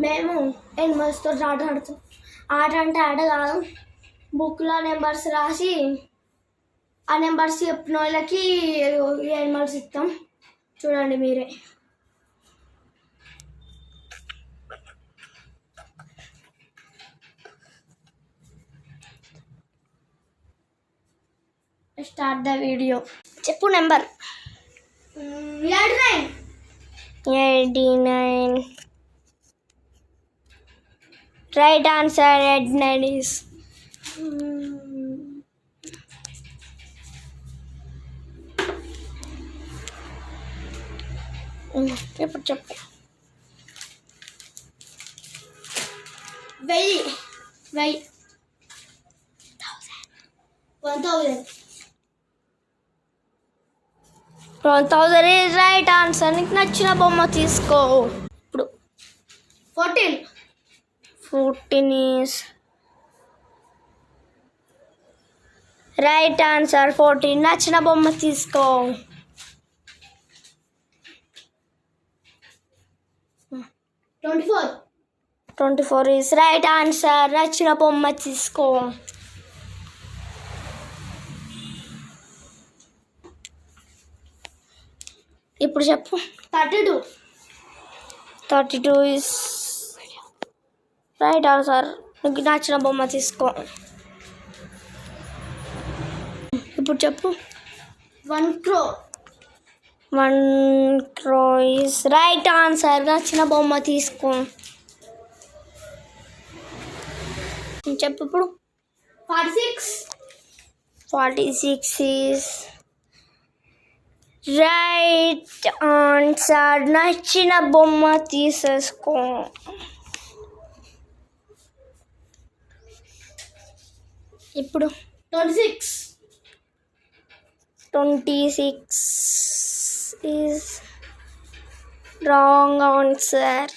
మేము ఎనిమల్స్తో ఆట ఆడుతాం. ఆట అంటే ఆట కాదు, బుక్లో నెంబర్స్ రాసి ఆ నెంబర్స్ చెప్పిన వాళ్ళకి ఎనిమల్స్ ఇస్తాం. చూడండి మీరే. Start the video. చెప్పు నెంబర్. 89. Right answer 89 is. ఇప్పుడు చెప్పు. 1000. 1000 is రైట్ ఆన్సర్. నీకు నచ్చిన బొమ్మ తీసుకో. ఇప్పుడు 14 is రైట్ ఆన్సర్. 14 నచ్చిన బొమ్మ తీసుకో. 24 is రైట్ ఆన్సర్. నచ్చిన బొమ్మ తీసుకో. ఇప్పుడు చెప్పు. 32 is రైట్ ఆన్సర్. నీకు నచ్చిన బొమ్మ తీసుకో. ఇప్పుడు చెప్పు. 1 crore is రైట్ ఆన్సర్. నచ్చిన బొమ్మ తీసుకో. చెప్పు ఇప్పుడు. 46 is రైట్ ఆన్సర్. నచ్చిన బొమ్మ తీసేసుకో. ఇప్పుడు 26 is wrong answer.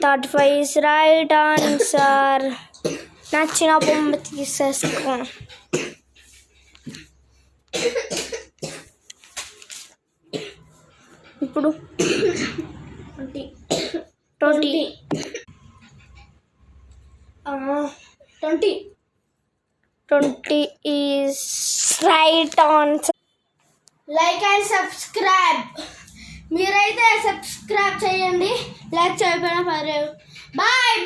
35 is right answer. నచ్చిన బొమ్మ తీసేసుకో. ఇప్పుడు 20 is right answer. Like and subscribe. మీరైతే సబ్స్క్రైబ్ చేయండి, లైక్ చేయకపోయినా పర్లేదు. బాయ్.